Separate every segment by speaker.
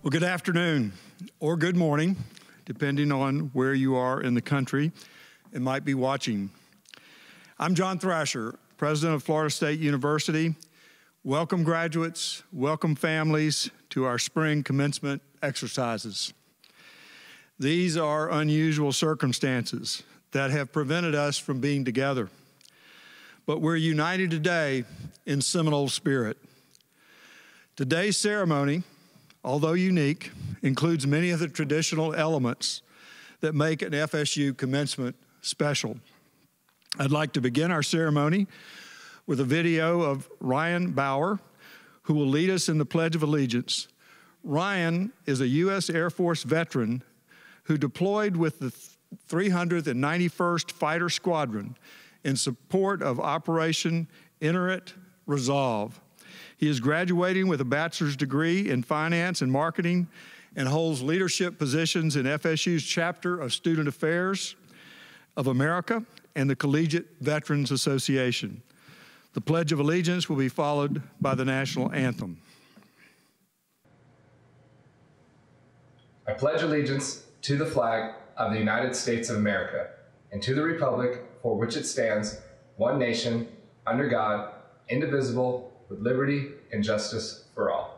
Speaker 1: Well, good afternoon or good morning, depending on where you are in the country and might be watching. I'm John Thrasher, President of Florida State University. Welcome graduates, welcome families to our spring commencement exercises. These are unusual circumstances that have prevented us from being together, but we're united today in Seminole spirit. Today's ceremony, although unique, includes many of the traditional elements that make an FSU commencement special. I'd like to begin our ceremony with a video of Ryan Bauer, who will lead us in the Pledge of Allegiance. Ryan is a U.S. Air Force veteran who deployed with the 391st Fighter Squadron in support of Operation Inherent Resolve. He is graduating with a bachelor's degree in finance and marketing and holds leadership positions in FSU's chapter of Student Affairs of America and the Collegiate Veterans Association. The Pledge of Allegiance will be followed by the national anthem.
Speaker 2: I pledge allegiance to the flag of the United States of America and to the republic for which it stands, one nation, under God, indivisible, with liberty and justice for all.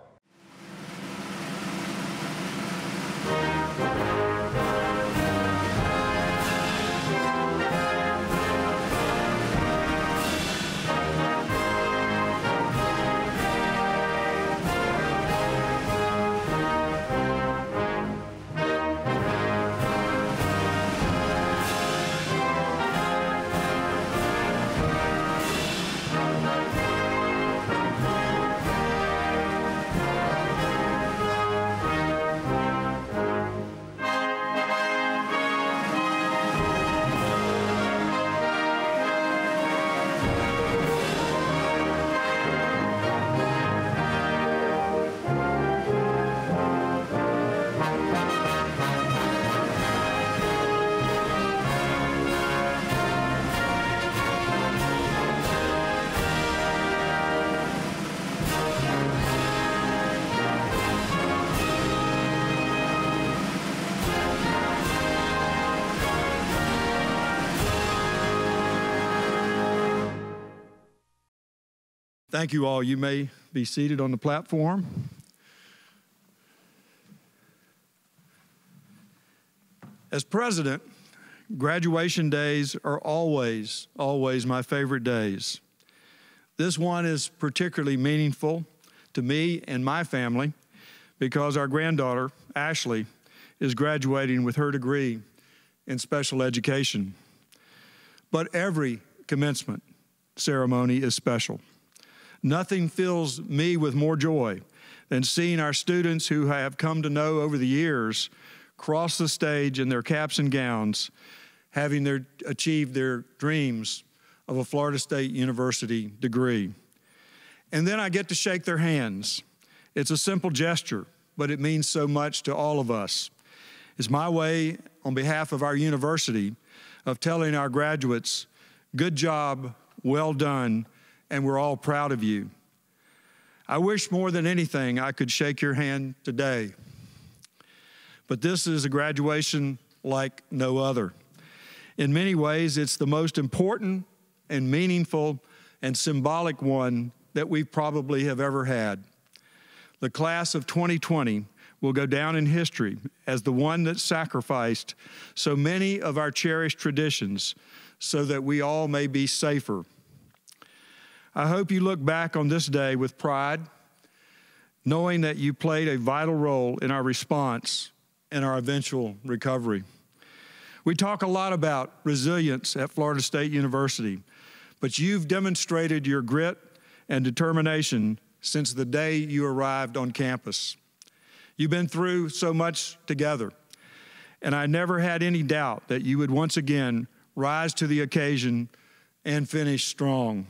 Speaker 1: Thank you all. You may be seated on the platform. As president, graduation days are always my favorite days. This one is particularly meaningful to me and my family because our granddaughter, Ashley, is graduating with her degree in special education. But every commencement ceremony is special. Nothing fills me with more joy than seeing our students who I have come to know over the years cross the stage in their caps and gowns, having achieved their dreams of a Florida State University degree. And then I get to shake their hands. It's a simple gesture, but it means so much to all of us. It's my way, on behalf of our university, of telling our graduates, good job, well done, and we're all proud of you. I wish more than anything I could shake your hand today. But this is a graduation like no other. In many ways, it's the most important and meaningful and symbolic one that we probably have ever had. The class of 2020 will go down in history as the one that sacrificed so many of our cherished traditions so that we all may be safer. I hope you look back on this day with pride, knowing that you played a vital role in our response and our eventual recovery. We talk a lot about resilience at Florida State University, but you've demonstrated your grit and determination since the day you arrived on campus. You've been through so much together, and I never had any doubt that you would once again rise to the occasion and finish strong.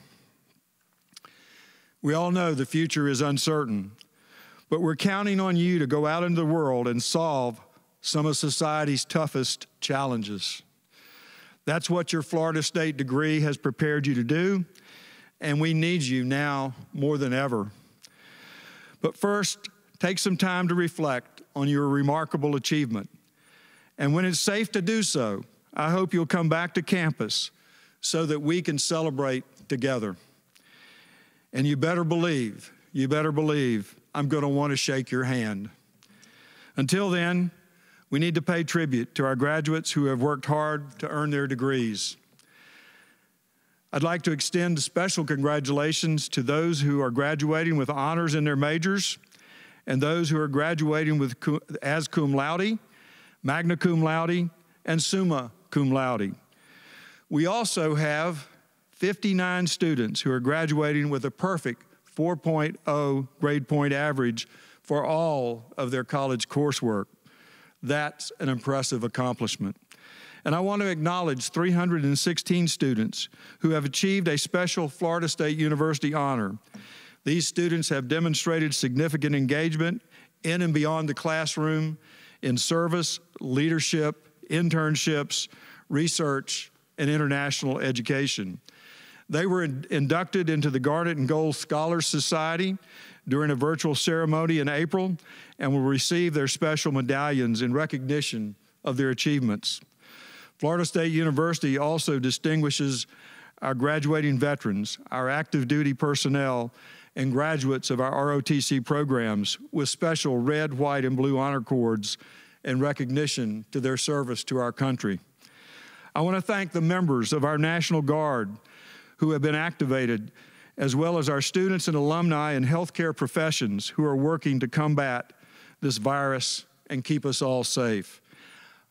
Speaker 1: We all know the future is uncertain, but we're counting on you to go out into the world and solve some of society's toughest challenges. That's what your Florida State degree has prepared you to do, and we need you now more than ever. But first, take some time to reflect on your remarkable achievement. And when it's safe to do so, I hope you'll come back to campus so that we can celebrate together. And you better believe, I'm going to want to shake your hand. Until then, we need to pay tribute to our graduates who have worked hard to earn their degrees. I'd like to extend special congratulations to those who are graduating with honors in their majors and those who are graduating with as cum laude, magna cum laude, and summa cum laude. We also have 59 students who are graduating with a perfect 4.0 grade point average for all of their college coursework. That's an impressive accomplishment. And I want to acknowledge 316 students who have achieved a special Florida State University honor. These students have demonstrated significant engagement in and beyond the classroom in service, leadership, internships, research, and international education. They were inducted into the Garnet and Gold Scholars Society during a virtual ceremony in April and will receive their special medallions in recognition of their achievements. Florida State University also distinguishes our graduating veterans, our active duty personnel, and graduates of our ROTC programs with special red, white, and blue honor cords in recognition to their service to our country. I want to thank the members of our National Guard who have been activated, as well as our students and alumni and healthcare professions who are working to combat this virus and keep us all safe.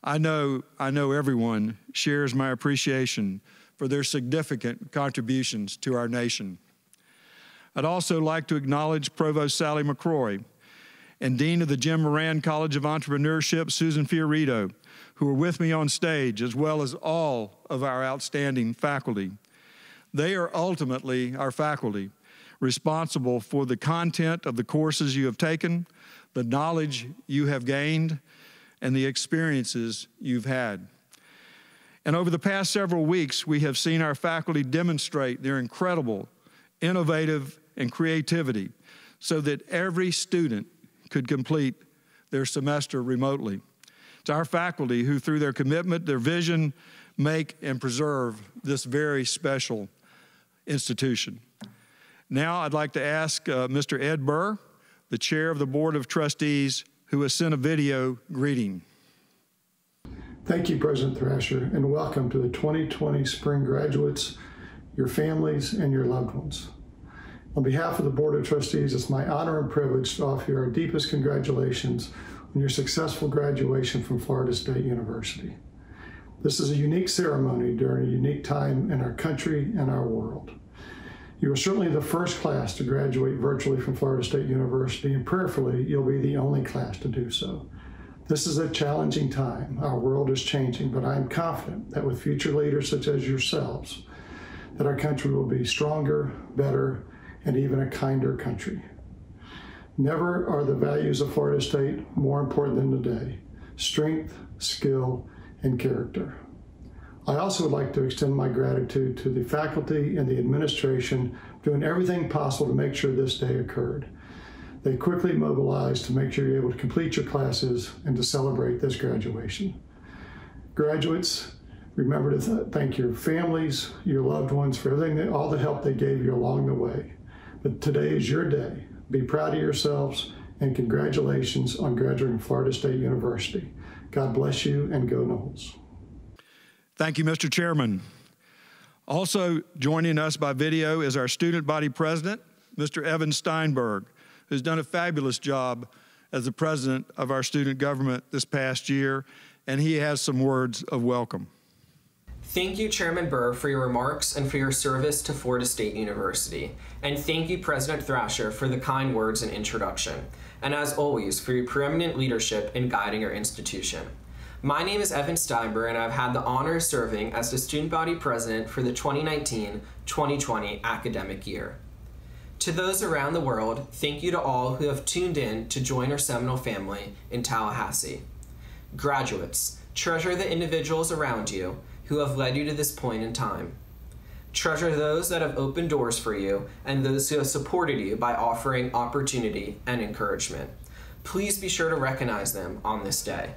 Speaker 1: I know everyone shares my appreciation for their significant contributions to our nation. I'd also like to acknowledge Provost Sally McCrory and Dean of the Jim Moran College of Entrepreneurship, Susan Fiorito, who are with me on stage, as well as all of our outstanding faculty. They are ultimately our faculty, responsible for the content of the courses you have taken, the knowledge you have gained, and the experiences you've had. And over the past several weeks, we have seen our faculty demonstrate their incredible, innovative, and creativity so that every student could complete their semester remotely. It's our faculty who, through their commitment, their vision, make and preserve this very special institution. Now I'd like to ask Mr. Ed Burr, the chair of the Board of Trustees, who has sent a video greeting.
Speaker 3: Thank you, President Thrasher, and welcome to the 2020 spring graduates, your families, and your loved ones. On behalf of the Board of Trustees, it's my honor and privilege to offer you our deepest congratulations on your successful graduation from Florida State University. This is a unique ceremony during a unique time in our country and our world. You are certainly the first class to graduate virtually from Florida State University, and prayerfully, you'll be the only class to do so. This is a challenging time. Our world is changing, but I am confident that with future leaders such as yourselves, that our country will be stronger, better, and even a kinder country. Never are the values of Florida State more important than today: strength, skill, and character. I also would like to extend my gratitude to the faculty and the administration for doing everything possible to make sure this day occurred. They quickly mobilized to make sure you're able to complete your classes and to celebrate this graduation. Graduates, remember to thank your families, your loved ones for everything, all the help they gave you along the way. But today is your day. Be proud of yourselves, and congratulations on graduating from Florida State University. God bless you, and go Noles.
Speaker 1: Thank you, Mr. Chairman. Also joining us by video is our student body president, Mr. Evan Steinberg, who's done a fabulous job as the president of our student government this past year, and he has some words of welcome.
Speaker 4: Thank you, Chairman Burr, for your remarks and for your service to Florida State University. And thank you, President Thrasher, for the kind words and introduction. And as always, for your preeminent leadership in guiding our institution. My name is Evan Steinberg, and I've had the honor of serving as the student body president for the 2019-2020 academic year. To those around the world, thank you to all who have tuned in to join our Seminole family in Tallahassee. Graduates, treasure the individuals around you who have led you to this point in time. Treasure those that have opened doors for you and those who have supported you by offering opportunity and encouragement. Please be sure to recognize them on this day.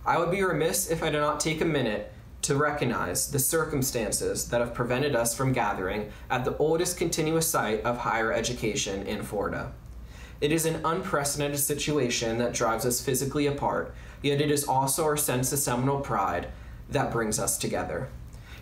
Speaker 4: I would be remiss if I did not take a minute to recognize the circumstances that have prevented us from gathering at the oldest continuous site of higher education in Florida. It is an unprecedented situation that drives us physically apart, yet it is also our sense of seminal pride that brings us together.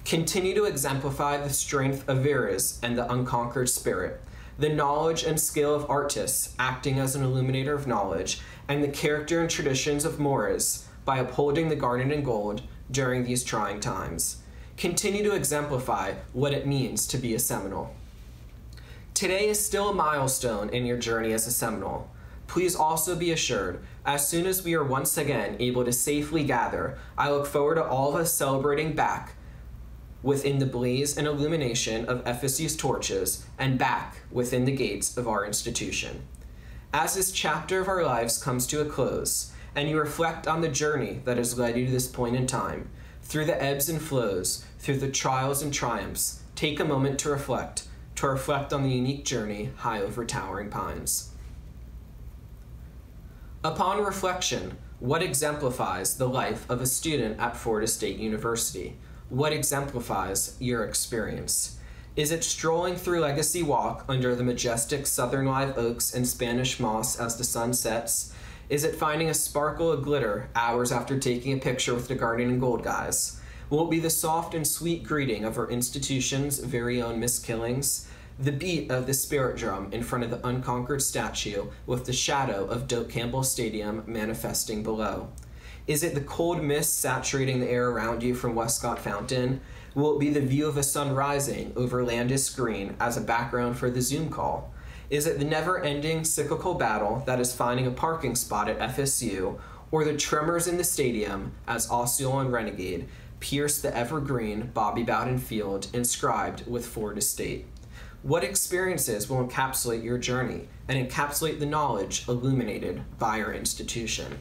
Speaker 4: Continue to exemplify the strength of Vera's and the unconquered spirit, the knowledge and skill of artists acting as an illuminator of knowledge, and the character and traditions of Moras by upholding the garnet and gold during these trying times. Continue to exemplify what it means to be a Seminole. Today is still a milestone in your journey as a Seminole. Please also be assured, as soon as we are once again able to safely gather, I look forward to all of us celebrating back within the blaze and illumination of FSU's torches and back within the gates of our institution. As this chapter of our lives comes to a close, and you reflect on the journey that has led you to this point in time, through the ebbs and flows, through the trials and triumphs, take a moment to reflect on the unique journey high over towering pines. Upon reflection, what exemplifies the life of a student at Florida State University? What exemplifies your experience? Is it strolling through Legacy Walk under the majestic southern live oaks and Spanish moss as the sun sets? Is it finding a sparkle of glitter hours after taking a picture with the garnet and gold guys? Will it be the soft and sweet greeting of our institution's very own Miss Killings? The beat of the spirit drum in front of the unconquered statue with the shadow of Doak Campbell Stadium manifesting below? Is it the cold mist saturating the air around you from Westcott Fountain? Will it be the view of a sun rising over Landis Green as a background for the Zoom call? Is it the never-ending cyclical battle that is finding a parking spot at FSU, or the tremors in the stadium as Osceola and Renegade pierce the evergreen Bobby Bowden Field inscribed with Florida State? What experiences will encapsulate your journey and encapsulate the knowledge illuminated by your institution?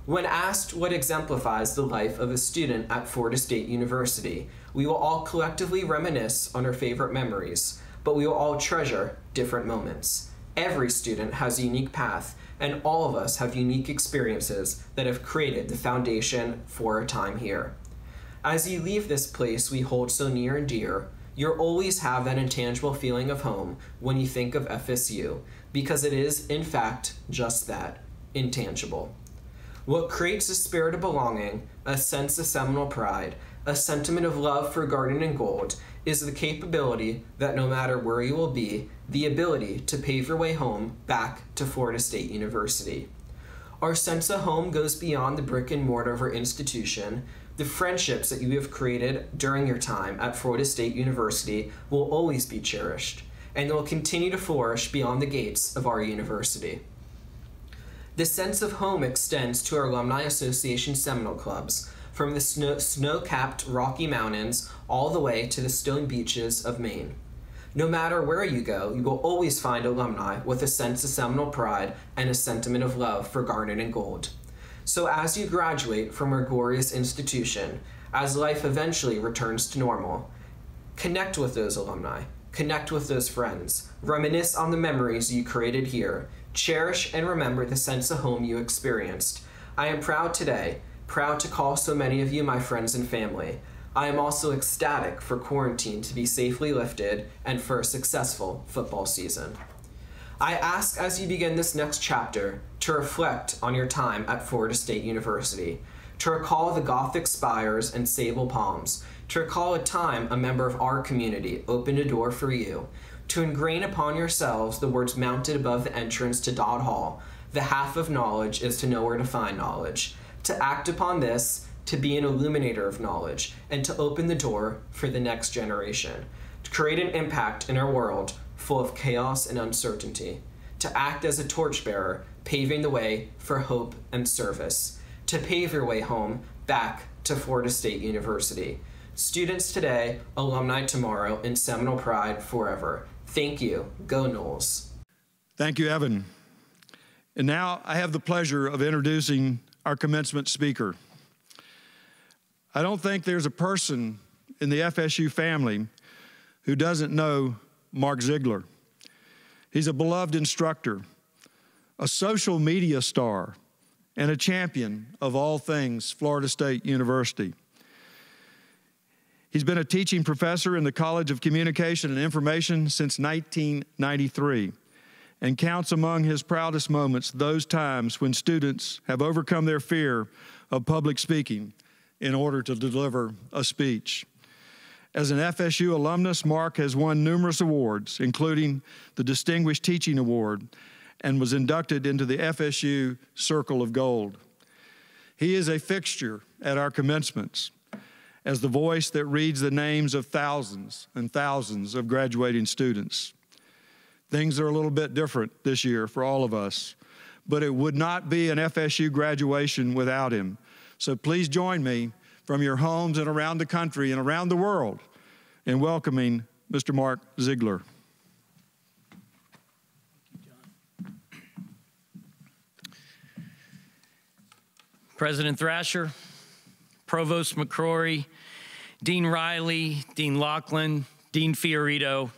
Speaker 4: When asked what exemplifies the life of a student at Florida State University, we will all collectively reminisce on our favorite memories, but we will all treasure different moments. Every student has a unique path, and all of us have unique experiences that have created the foundation for our time here. As you leave this place we hold so near and dear, you'll always have that intangible feeling of home when you think of FSU, because it is, in fact, just that, intangible. What creates a spirit of belonging, a sense of seminal pride, a sentiment of love for garnet and gold, is the capability that no matter where you will be, the ability to pave your way home back to Florida State University. Our sense of home goes beyond the brick and mortar of our institution. The friendships that you have created during your time at Florida State University will always be cherished, and they will continue to flourish beyond the gates of our university. The sense of home extends to our Alumni Association Seminole Clubs, from the snow-capped Rocky Mountains all the way to the stone beaches of Maine. No matter where you go, you will always find alumni with a sense of seminal pride and a sentiment of love for garnet and gold. So as you graduate from our glorious institution, as life eventually returns to normal, connect with those alumni, connect with those friends, reminisce on the memories you created here, cherish and remember the sense of home you experienced. I am proud today, proud to call so many of you my friends and family. I am also ecstatic for quarantine to be safely lifted and for a successful football season. I ask as you begin this next chapter to reflect on your time at Florida State University, to recall the Gothic spires and sable palms, to recall a time a member of our community opened a door for you, to ingrain upon yourselves the words mounted above the entrance to Dodd Hall, the half of knowledge is to know where to find knowledge, to act upon this, to be an illuminator of knowledge, and to open the door for the next generation, to create an impact in our world full of chaos and uncertainty, to act as a torchbearer, paving the way for hope and service, to pave your way home back to Florida State University. Students today, alumni tomorrow, and Seminole pride forever. Thank you. Go Noles.
Speaker 1: Thank you, Evan. And now I have the pleasure of introducing our commencement speaker. I don't think there's a person in the FSU family who doesn't know Mark Ziegler. He's a beloved instructor, a social media star, and a champion of all things Florida State University. He's been a teaching professor in the College of Communication and Information since 1993 and counts among his proudest moments those times when students have overcome their fear of public speaking in order to deliver a speech. As an FSU alumnus, Mark has won numerous awards, including the Distinguished Teaching Award, and was inducted into the FSU Circle of Gold. He is a fixture at our commencements as the voice that reads the names of thousands and thousands of graduating students. Things are a little bit different this year for all of us, but it would not be an FSU graduation without him. So please join me from your homes and around the country and around the world in welcoming Mr. Mark Ziegler.
Speaker 5: President Thrasher, Provost McCrory, Dean Riley, Dean Laughlin, Dean Fiorito,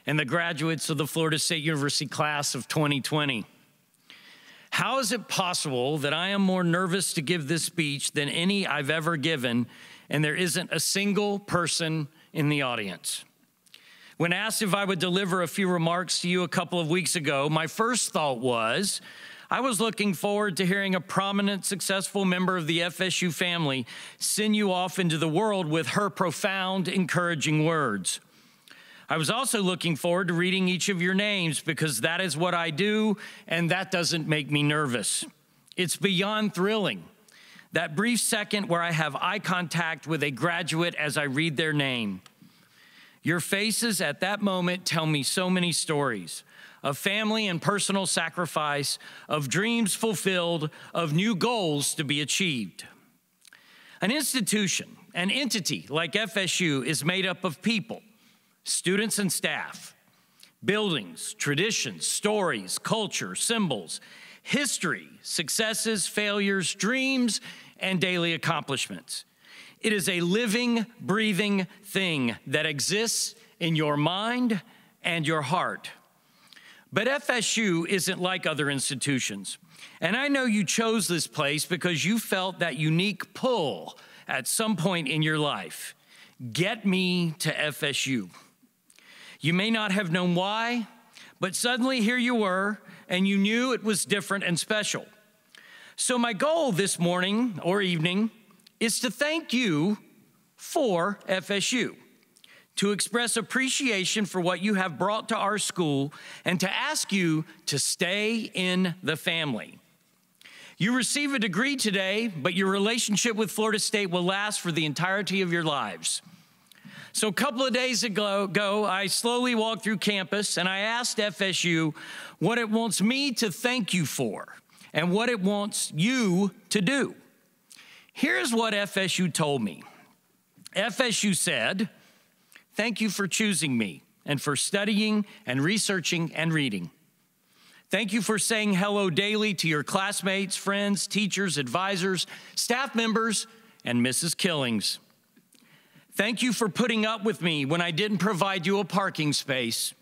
Speaker 5: and the graduates of the Florida State University class of 2020. How is it possible that I am more nervous to give this speech than any I've ever given, and there isn't a single person in the audience? When asked if I would deliver a few remarks to you a couple of weeks ago, my first thought was, I was looking forward to hearing a prominent, successful member of the FSU family send you off into the world with her profound, encouraging words. I was also looking forward to reading each of your names because that is what I do, and that doesn't make me nervous. It's beyond thrilling. That brief second where I have eye contact with a graduate as I read their name. Your faces at that moment tell me so many stories of family and personal sacrifice, of dreams fulfilled, of new goals to be achieved. An institution, an entity like FSU is made up of people, students and staff, buildings, traditions, stories, culture, symbols, history, successes, failures, dreams, and daily accomplishments. It is a living, breathing thing that exists in your mind and your heart. But FSU isn't like other institutions. And I know you chose this place because you felt that unique pull at some point in your life. Get me to FSU. You may not have known why, but suddenly here you were, and you knew it was different and special. So my goal this morning or evening is to thank you for FSU, to express appreciation for what you have brought to our school, and to ask you to stay in the family. You receive a degree today, but your relationship with Florida State will last for the entirety of your lives. So a couple of days ago, I slowly walked through campus and I asked FSU what it wants me to thank you for and what it wants you to do. Here's what FSU told me. FSU said, thank you for choosing me and for studying and researching and reading. Thank you for saying hello daily to your classmates, friends, teachers, advisors, staff members, and Mrs. Killings. Thank you for putting up with me when I didn't provide you a parking space.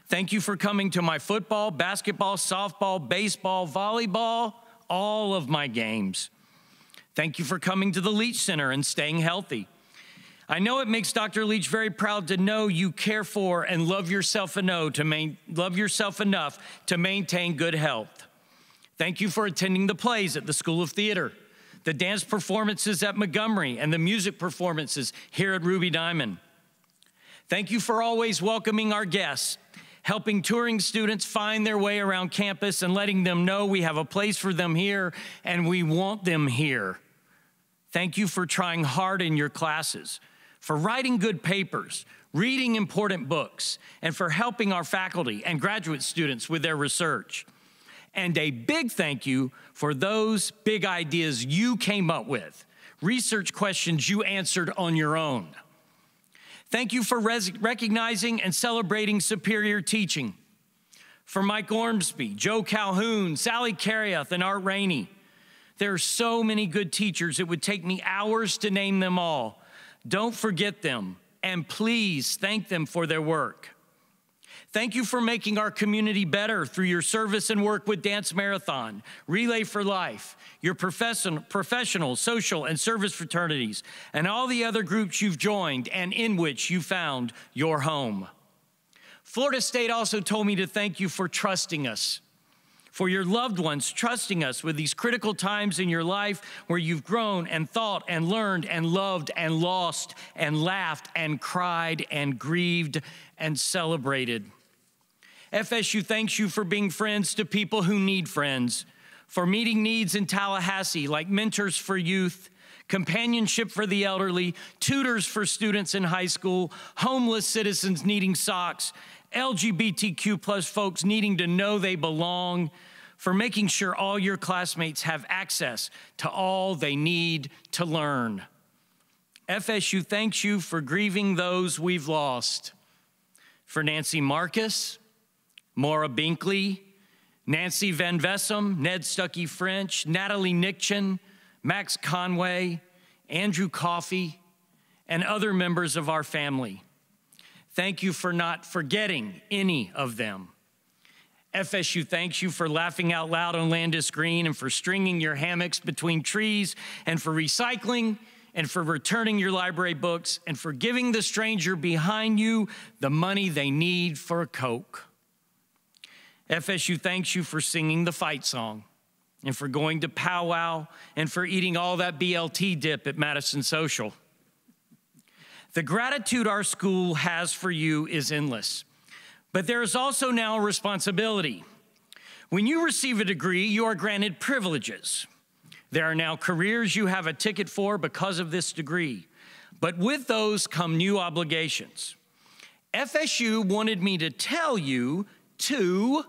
Speaker 5: Thank you for coming to my football, basketball, softball, baseball, volleyball, all of my games. Thank you for coming to the Leach Center and staying healthy. I know it makes Dr. Leach very proud to know you care for and love yourself enough to maintain good health. Thank you for attending the plays at the School of Theater, the dance performances at Montgomery, and the music performances here at Ruby Diamond. Thank you for always welcoming our guests, helping touring students find their way around campus and letting them know we have a place for them here and we want them here. Thank you for trying hard in your classes, for writing good papers, reading important books, and for helping our faculty and graduate students with their research. And a big thank you for those big ideas you came up with, research questions you answered on your own. Thank you for recognizing and celebrating superior teaching. For Mike Ormsby, Joe Calhoun, Sally Carriath, and Art Rainey. There are so many good teachers, it would take me hours to name them all. Don't forget them, and please thank them for their work. Thank you for making our community better through your service and work with Dance Marathon, Relay for Life, your professional, social, and service fraternities, and all the other groups you've joined and in which you found your home. Florida State also told me to thank you for trusting us, for your loved ones trusting us with these critical times in your life where you've grown and thought and learned and loved and lost and laughed and cried and grieved and celebrated. FSU thanks you for being friends to people who need friends, for meeting needs in Tallahassee like mentors for youth, companionship for the elderly, tutors for students in high school, homeless citizens needing socks, LGBTQ plus folks needing to know they belong, for making sure all your classmates have access to all they need to learn. FSU thanks you for grieving those we've lost, for Nancy Marcus, Maura Binkley, Nancy Van Vessem, Ned Stuckey French, Natalie Nickchen, Max Conway, Andrew Coffey, and other members of our family. Thank you for not forgetting any of them. FSU thanks you for laughing out loud on Landis Green and for stringing your hammocks between trees and for recycling and for returning your library books and for giving the stranger behind you the money they need for a Coke. FSU thanks you for singing the fight song and for going to powwow and for eating all that BLT dip at Madison Social. The gratitude our school has for you is endless, but there is also now a responsibility. When you receive a degree, you are granted privileges. There are now careers you have a ticket for because of this degree, but with those come new obligations. FSU wanted me to tell you to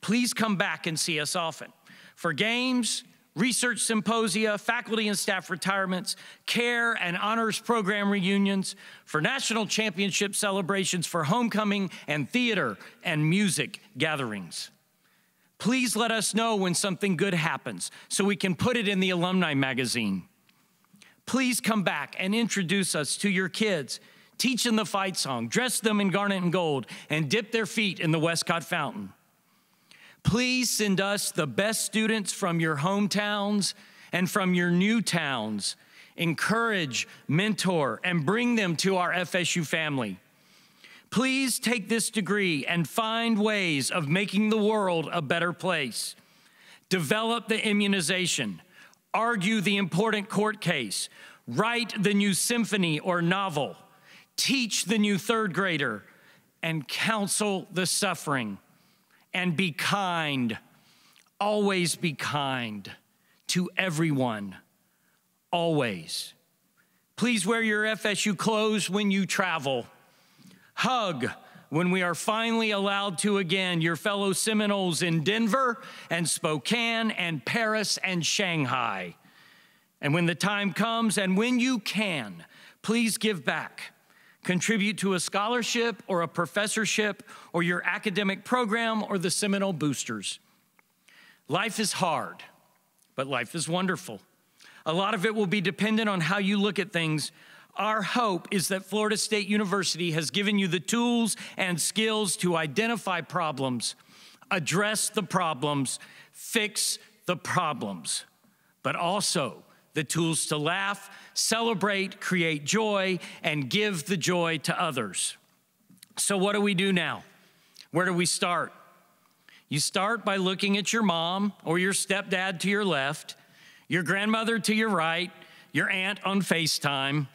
Speaker 5: please come back and see us often for games, research symposia, faculty and staff retirements, care and honors program reunions, for national championship celebrations, for homecoming and theater and music gatherings. Please let us know when something good happens so we can put it in the alumni magazine. Please come back and introduce us to your kids, teach them the fight song, dress them in garnet and gold, and dip their feet in the Westcott Fountain. Please send us the best students from your hometowns and from your new towns. Encourage, mentor, and bring them to our FSU family. Please take this degree and find ways of making the world a better place. Develop the immunization, argue the important court case, write the new symphony or novel, teach the new third grader, and counsel the suffering. And be kind, always be kind to everyone, always. Please wear your FSU clothes when you travel. Hug when we are finally allowed to again, your fellow Seminoles in Denver and Spokane and Paris and Shanghai. And when the time comes and when you can, please give back. Contribute to a scholarship or a professorship or your academic program or the Seminole Boosters. Life is hard, but life is wonderful. A lot of it will be dependent on how you look at things. Our hope is that Florida State University has given you the tools and skills to identify problems, address the problems, fix the problems, but also the tools to laugh, celebrate, create joy, and give the joy to others. So what do we do now? Where do we start? You start by looking at your mom or your stepdad to your left, your grandmother to your right, your aunt on FaceTime.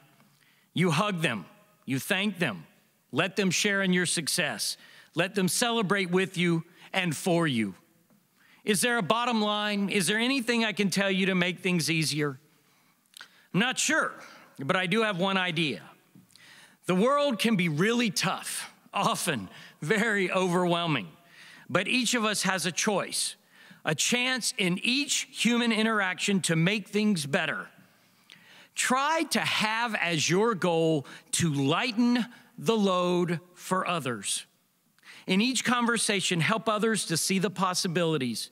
Speaker 5: You hug them, you thank them, let them share in your success, let them celebrate with you and for you. Is there a bottom line? Is there anything I can tell you to make things easier? I'm not sure, but I do have one idea. The world can be really tough, often very overwhelming, but each of us has a choice, a chance in each human interaction to make things better. Try to have as your goal to lighten the load for others. In each conversation, help others to see the possibilities.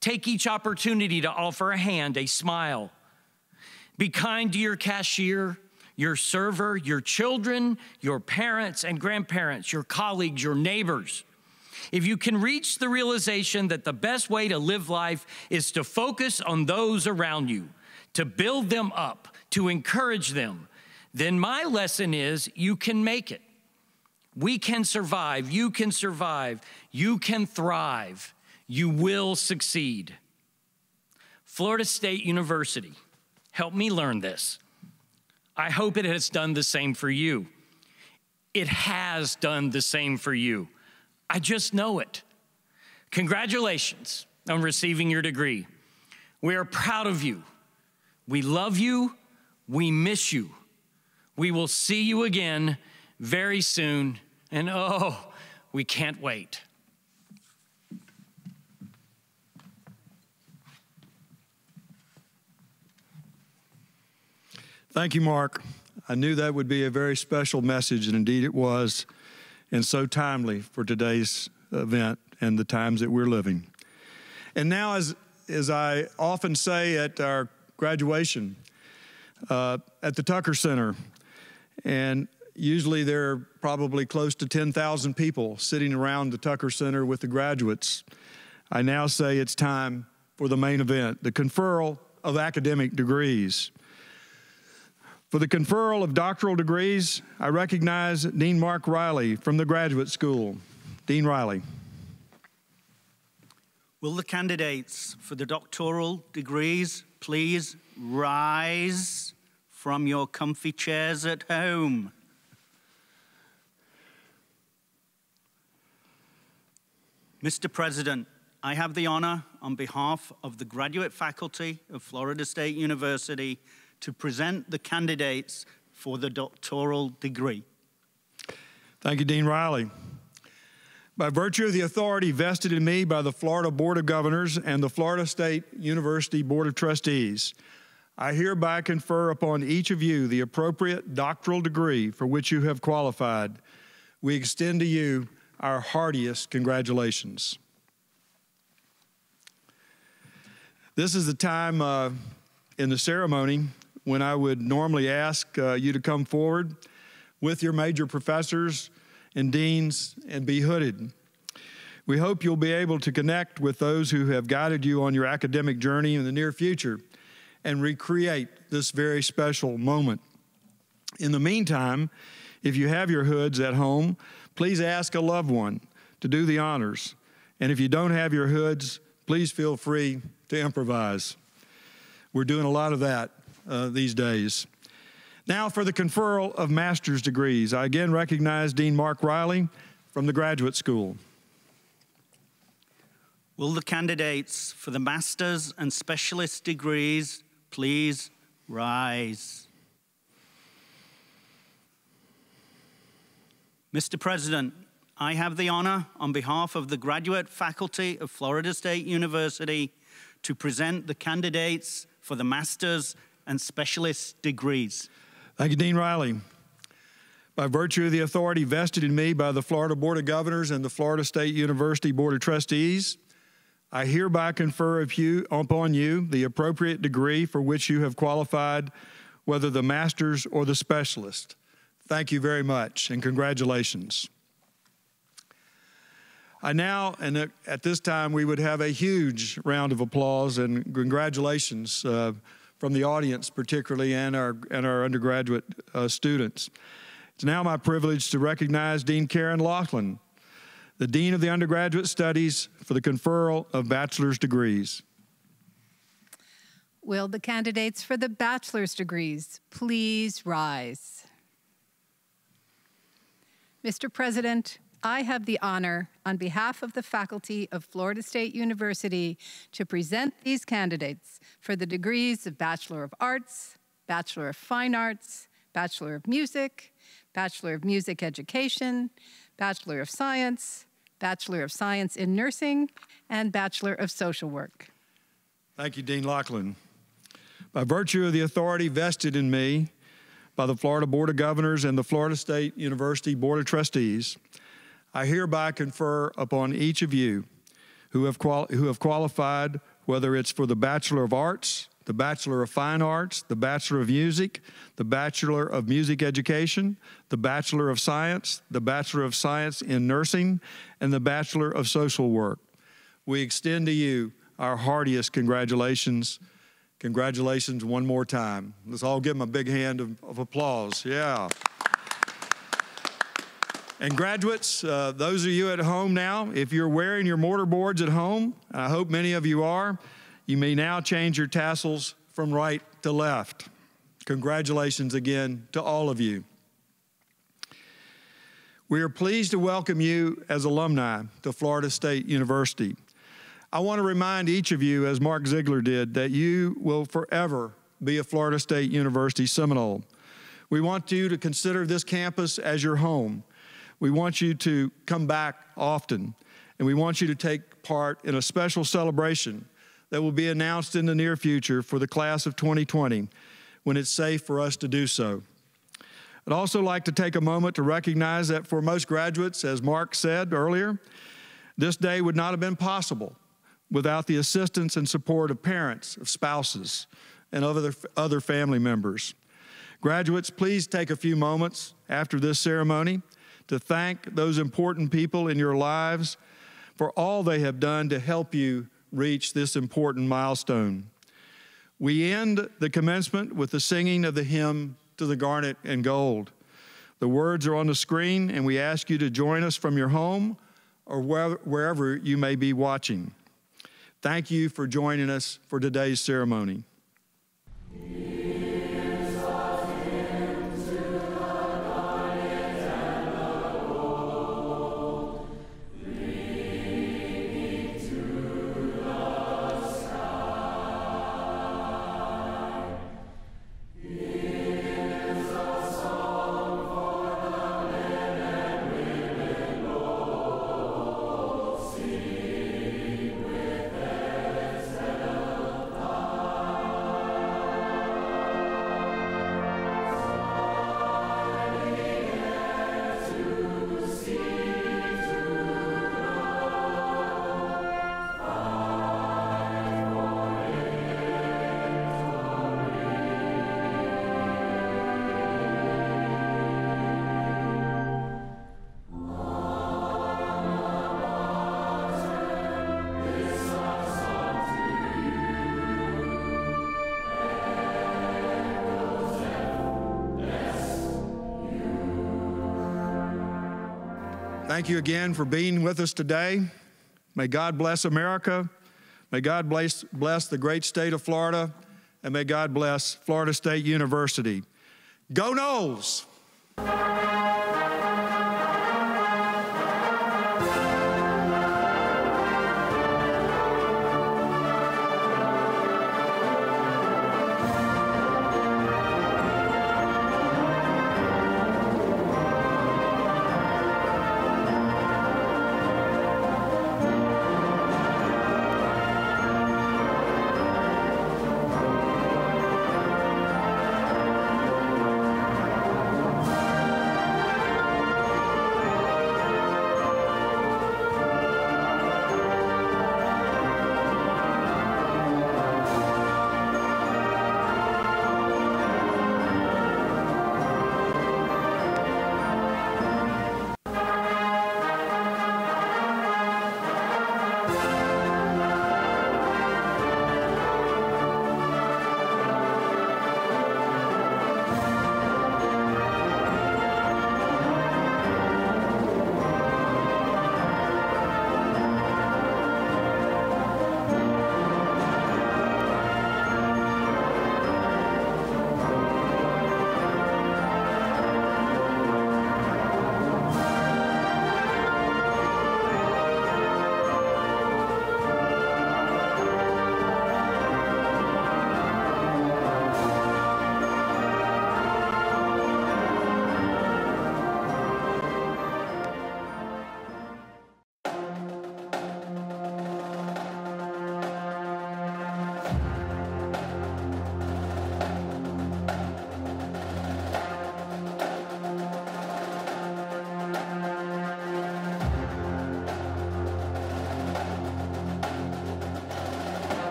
Speaker 5: Take each opportunity to offer a hand, a smile. Be kind to your cashier, your server, your children, your parents and grandparents, your colleagues, your neighbors. If you can reach the realization that the best way to live life is to focus on those around you, to build them up, to encourage them, then my lesson is you can make it. We can survive, you can thrive, you will succeed. Florida State University helped me learn this. I hope it has done the same for you. It has done the same for you. I just know it. Congratulations on receiving your degree. We are proud of you. We love you. We miss you. We will see you again very soon. And oh, we can't wait.
Speaker 1: Thank you, Mark. I knew that would be a very special message, and indeed it was, and so timely for today's event and the times that we're living. And now, as I often say at our graduation at the Tucker Center, and usually there are probably close to 10,000 people sitting around the Tucker Center with the graduates, I now say it's time for the main event, the conferral of academic degrees. For the conferral of doctoral degrees, I recognize Dean Mark Riley from the Graduate School. Dean Riley.
Speaker 6: Will the candidates for the doctoral degrees please rise from your comfy chairs at home? Mr. President, I have the honor on behalf of the graduate faculty of Florida State University to present the candidates for the doctoral degree.
Speaker 1: Thank you, Dean Riley. By virtue of the authority vested in me by the Florida Board of Governors and the Florida State University Board of Trustees, I hereby confer upon each of you the appropriate doctoral degree for which you have qualified. We extend to you our heartiest congratulations. This is the time in the ceremony when I would normally ask you to come forward with your major professors and deans and be hooded. We hope you'll be able to connect with those who have guided you on your academic journey in the near future and recreate this very special moment. In the meantime, if you have your hoods at home, please ask a loved one to do the honors. And if you don't have your hoods, please feel free to improvise. We're doing a lot of that these days. Now for the conferral of master's degrees. I again recognize Dean Mark Riley from the Graduate School.
Speaker 6: Will the candidates for the master's and specialist degrees please rise? Mr. President, I have the honor on behalf of the graduate faculty of Florida State University to present the candidates for the master's and specialist degrees.
Speaker 1: Thank you, Dean Riley. By virtue of the authority vested in me by the Florida Board of Governors and the Florida State University Board of Trustees, I hereby confer upon you the appropriate degree for which you have qualified, whether the master's or the specialist. Thank you very much, and congratulations. I now, and at this time, we would have a huge round of applause and congratulations from the audience particularly and our undergraduate students. It's now my privilege to recognize Dean Karen Laughlin, the Dean of the Undergraduate Studies, for the conferral of bachelor's degrees.
Speaker 7: Will the candidates for the bachelor's degrees please rise? Mr. President, I have the honor, on behalf of the faculty of Florida State University, to present these candidates for the degrees of Bachelor of Arts, Bachelor of Fine Arts, Bachelor of Music Education, Bachelor of Science in Nursing, and Bachelor of Social Work.
Speaker 1: Thank you, Dean Laughlin. By virtue of the authority vested in me by the Florida Board of Governors and the Florida State University Board of Trustees, I hereby confer upon each of you who have qualified, whether it's for the Bachelor of Arts, the Bachelor of Fine Arts, the Bachelor of Music, the Bachelor of Music Education, the Bachelor of Science, the Bachelor of Science in Nursing, and the Bachelor of Social Work. We extend to you our heartiest congratulations. Congratulations one more time. Let's all give them a big hand of applause. Yeah. And graduates, those of you at home now, if you're wearing your mortar boards at home, and I hope many of you are, you may now change your tassels from right to left. Congratulations again to all of you. We are pleased to welcome you as alumni to Florida State University. I want to remind each of you, as Mark Ziegler did, that you will forever be a Florida State University Seminole. We want you to consider this campus as your home. We want you to come back often, and we want you to take part in a special celebration that will be announced in the near future for the class of 2020 when it's safe for us to do so. I'd also like to take a moment to recognize that for most graduates, as Mark said earlier, this day would not have been possible without the assistance and support of parents, of spouses, and other family members. Graduates, please take a few moments after this ceremony to thank those important people in your lives for all they have done to help you reach this important milestone. We end the commencement with the singing of the hymn to the Garnet and Gold. The words are on the screen, and we ask you to join us from your home or wherever you may be watching. Thank you for joining us for today's ceremony. Thank you again for being with us today. May God bless America. May God bless the great state of Florida. And may God bless Florida State University. Go Noles!